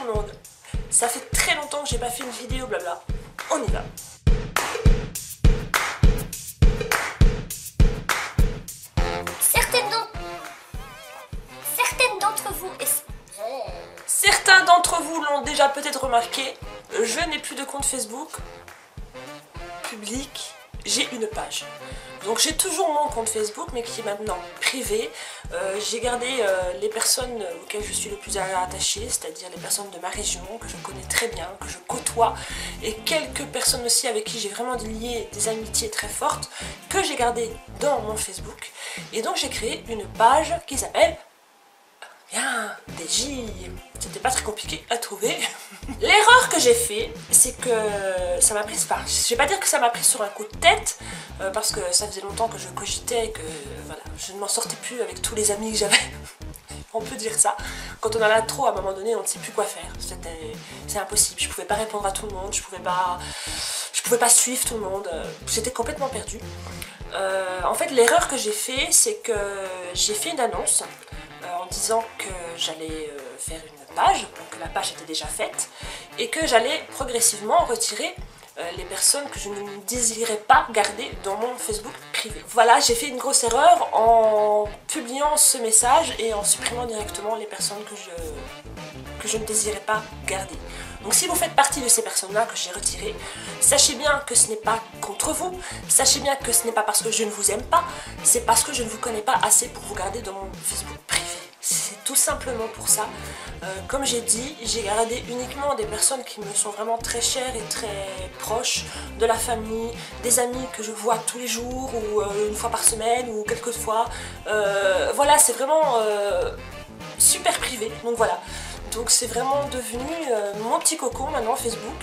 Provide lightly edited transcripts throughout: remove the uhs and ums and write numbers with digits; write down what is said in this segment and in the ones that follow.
le monde. Ça fait très longtemps que j'ai pas fait une vidéo blabla. On y va. Certains d'entre vous l'ont déjà peut-être remarqué, je n'ai plus de compte Facebook public, j'ai une page. Donc j'ai toujours mon compte Facebook mais qui est maintenant privé. J'ai gardé les personnes auxquelles je suis le plus attachée, c'est-à-dire les personnes de ma région, que je connais très bien, que je côtoie, et quelques personnes aussi avec qui j'ai vraiment lié des amitiés très fortes, que j'ai gardées dans mon Facebook. Et donc j'ai créé une page qui s'appelle bien DJ. C'était pas très compliqué à trouver. L'erreur que j'ai fait, c'est que ça m'a prise par... Je vais pas dire que ça m'a pris sur un coup de tête, parce que ça faisait longtemps que je cogitais et que voilà, je ne m'en sortais plus avec tous les amis que j'avais. On peut dire ça. Quand on en a trop, à un moment donné, on ne sait plus quoi faire. C'est impossible. Je pouvais pas répondre à tout le monde, je pouvais pas suivre tout le monde. J'étais complètement perdue. En fait, l'erreur que j'ai fait, c'est que j'ai fait une annonce en disant que j'allais faire une page, donc la page était déjà faite, et que j'allais progressivement retirer les personnes que je ne désirais pas garder dans mon Facebook privé. Voilà, j'ai fait une grosse erreur en publiant ce message et en supprimant directement les personnes que je ne désirais pas garder. Donc si vous faites partie de ces personnes-là que j'ai retirées, sachez bien que ce n'est pas contre vous, sachez bien que ce n'est pas parce que je ne vous aime pas, c'est parce que je ne vous connais pas assez pour vous garder dans mon Facebook privé. C'est tout simplement pour ça. Comme j'ai dit, j'ai gardé uniquement des personnes qui me sont vraiment très chères et très proches, de la famille, des amis que je vois tous les jours ou une fois par semaine ou quelques fois. Voilà, c'est vraiment super privé, donc voilà. Donc c'est vraiment devenu mon petit cocon maintenant Facebook.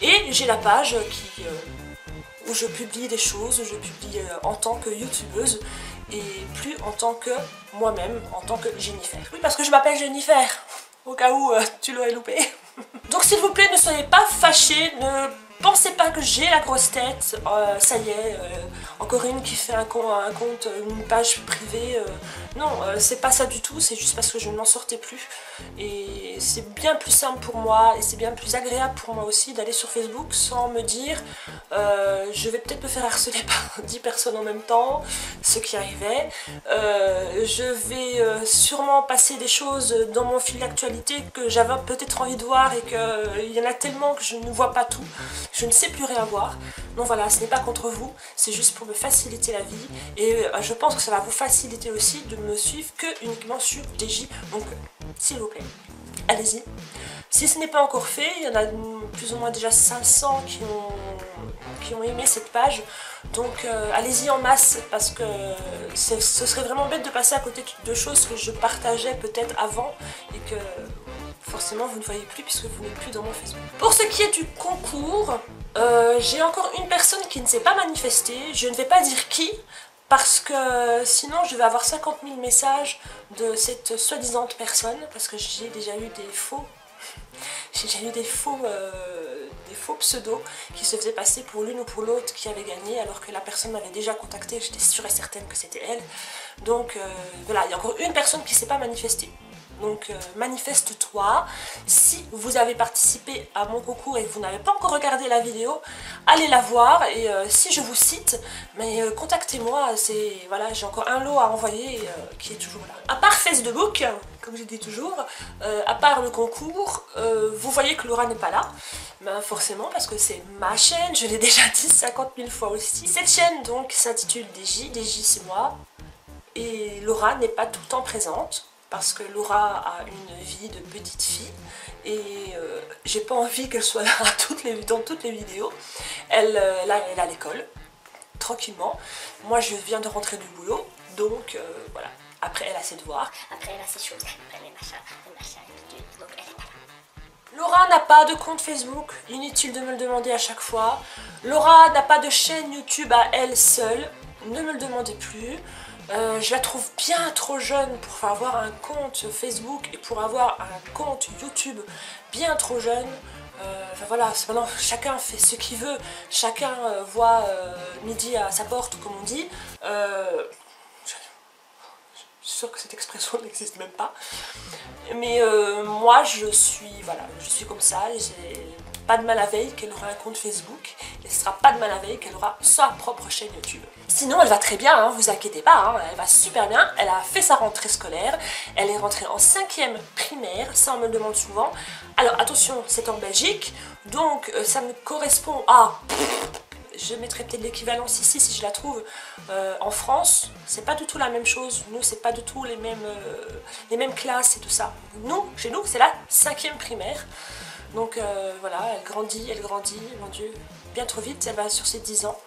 Et j'ai la page où je publie des choses, où je publie en tant que youtubeuse et plus en tant que moi-même, en tant que Jennifer. Oui, parce que je m'appelle Jennifer, au cas où tu l'aurais loupé. Donc s'il vous plaît, ne soyez pas fâchés, ne pensez pas que j'ai la grosse tête, ça y est, encore une qui fait un compte, une page privée. Non, c'est pas ça du tout, c'est juste parce que je ne m'en sortais plus. Et c'est bien plus simple pour moi, et c'est bien plus agréable pour moi aussi d'aller sur Facebook sans me dire je vais peut-être me faire harceler par 10 personnes en même temps, ce qui arrivait. Je vais sûrement passer des choses dans mon fil d'actualité que j'avais peut-être envie de voir et qu'il y en a tellement que je ne vois pas tout. Je ne sais plus rien voir. Donc voilà, ce n'est pas contre vous, c'est juste pour me faciliter la vie. Et je pense que ça va vous faciliter aussi de me suivre que uniquement sur DJ. Donc s'il vous plaît, allez-y. Si ce n'est pas encore fait, il y en a plus ou moins déjà 500 qui ont aimé cette page. Donc allez-y en masse, parce que ce serait vraiment bête de passer à côté de choses que je partageais peut-être avant et que forcément vous ne voyez plus puisque vous n'êtes plus dans mon Facebook. Pour ce qui est du concours, j'ai encore une personne qui ne s'est pas manifestée. Je ne vais pas dire qui, parce que sinon je vais avoir 50 000 messages de cette soi-disant personne, parce que j'ai déjà eu des faux... J'ai déjà eu des faux pseudos qui se faisaient passer pour l'une ou pour l'autre qui avait gagné, alors que la personne m'avait déjà contactée, j'étais sûre et certaine que c'était elle. Donc voilà, il y a encore une personne qui ne s'est pas manifestée. Donc manifeste-toi. Si vous avez participé à mon concours et que vous n'avez pas encore regardé la vidéo, allez la voir, et si je vous cite, mais contactez-moi. Voilà, j'ai encore un lot à envoyer qui est toujours là. À part Facebook, comme je dis toujours, à part le concours, vous voyez que Laura n'est pas là. Ben, forcément, parce que c'est ma chaîne, je l'ai déjà dit 50 000 fois aussi. Cette chaîne donc s'intitule DJ, DJ c'est moi, et Laura n'est pas tout le temps présente, parce que Laura a une vie de petite fille et j'ai pas envie qu'elle soit là dans toutes les vidéos. Elle est à l'école, tranquillement. Moi je viens de rentrer du boulot, donc voilà. Après elle a ses devoirs, après elle a ses choses, après les machins, donc elle est pas là. Laura n'a pas de compte Facebook, inutile de me le demander à chaque fois. Laura n'a pas de chaîne YouTube à elle seule, ne me le demandez plus. Je la trouve bien trop jeune pour avoir un compte Facebook et pour avoir un compte YouTube bien trop jeune. Enfin voilà, maintenant chacun fait ce qu'il veut, chacun voit midi à sa porte comme on dit. Je suis sûre que cette expression n'existe même pas. Mais moi je suis voilà, je suis comme ça, j'ai pas de mal à veille qu'elle aura un compte Facebook, et ce sera pas de mal à veille qu'elle aura sa propre chaîne YouTube. Sinon elle va très bien, hein, vous inquiétez pas, hein, elle va super bien, elle a fait sa rentrée scolaire, elle est rentrée en 5e primaire, ça on me le demande souvent. Alors attention, c'est en Belgique, donc ça me correspond à... Je mettrai peut-être l'équivalence ici si je la trouve en France. C'est pas du tout la même chose. Nous, c'est pas du tout les mêmes classes et tout ça. Nous, chez nous, c'est la 5e primaire. Donc voilà, elle grandit, mon Dieu, bien trop vite. Elle va sur ses 10 ans.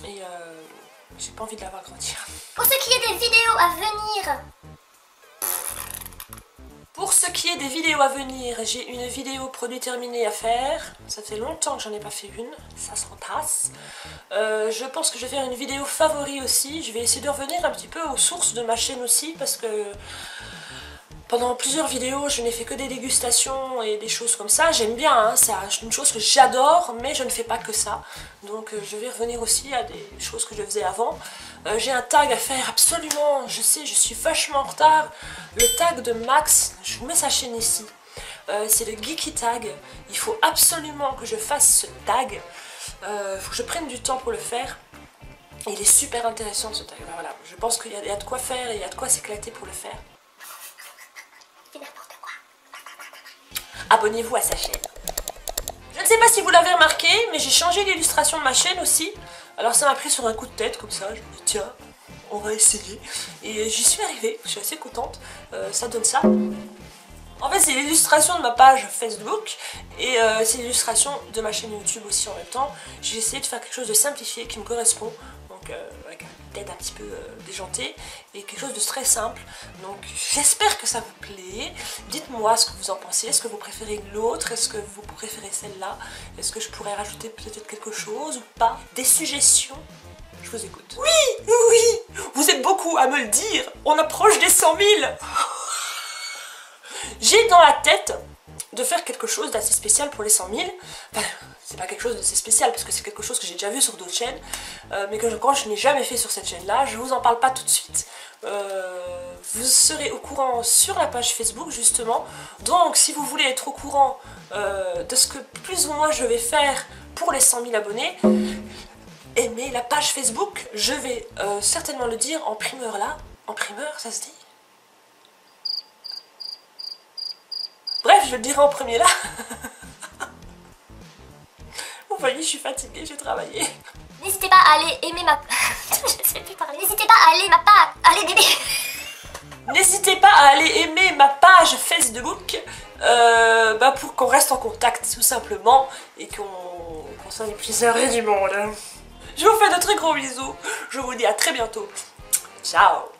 Et j'ai pas envie de la voir grandir. Pour ce qui est des vidéos à venir... Pour ce qui est des vidéos à venir, j'ai une vidéo produit terminée à faire. Ça fait longtemps que j'en ai pas fait une, ça s'entasse. Je pense que je vais faire une vidéo favori aussi. Je vais essayer de revenir un petit peu aux sources de ma chaîne aussi parce que pendant plusieurs vidéos, je n'ai fait que des dégustations et des choses comme ça. J'aime bien, hein, c'est une chose que j'adore, mais je ne fais pas que ça. Donc je vais revenir aussi à des choses que je faisais avant. J'ai un tag à faire absolument, je sais, je suis vachement en retard. Le tag de Max, je vous mets sa chaîne ici. C'est le Geeky Tag. Il faut absolument que je fasse ce tag. Il faut que je prenne du temps pour le faire. Et il est super intéressant ce tag. Voilà, je pense qu'il y a de quoi faire et il y a de quoi s'éclater pour le faire. N'importe quoi. Abonnez-vous à sa chaîne. Je ne sais pas si vous l'avez remarqué, mais j'ai changé l'illustration de ma chaîne aussi. Alors ça m'a pris sur un coup de tête comme ça, je me dis tiens, on va essayer. Et j'y suis arrivée, je suis assez contente, ça donne ça. En fait c'est l'illustration de ma page Facebook et c'est l'illustration de ma chaîne YouTube aussi en même temps. J'ai essayé de faire quelque chose de simplifié qui me correspond, donc avec une tête un petit peu déjantée et quelque chose de très simple. Donc j'espère que ça vous plaît. Dites-moi ce que vous en pensez, est-ce que vous préférez l'autre, est-ce que vous préférez celle-là, est-ce que je pourrais rajouter peut-être quelque chose ou pas? Des suggestions? Je vous écoute. Oui, oui, vous êtes beaucoup à me le dire, on approche des 100 000. J'ai dans la tête de faire quelque chose d'assez spécial pour les 100 000. Enfin, c'est pas quelque chose d'assez spécial parce que c'est quelque chose que j'ai déjà vu sur d'autres chaînes, mais que je n'ai jamais fait sur cette chaîne-là. Je vous en parle pas tout de suite. Vous serez au courant sur la page Facebook justement. Donc si vous voulez être au courant de ce que plus ou moins je vais faire pour les 100 000 abonnés, aimez la page Facebook. Je vais certainement le dire en primeur là. En primeur, ça se dit? Bref, je le dirai en premier là. Vous voyez, je suis fatiguée, j'ai travaillé. N'hésitez pas à aller aimer ma... je sais plus parler. N'hésitez pas à aller ma page... Allez bébé. N'hésitez pas à aller aimer ma page Facebook pour qu'on reste en contact tout simplement et qu'on soit les plus heureux du monde. Je vous fais de très gros bisous. Je vous dis à très bientôt. Ciao.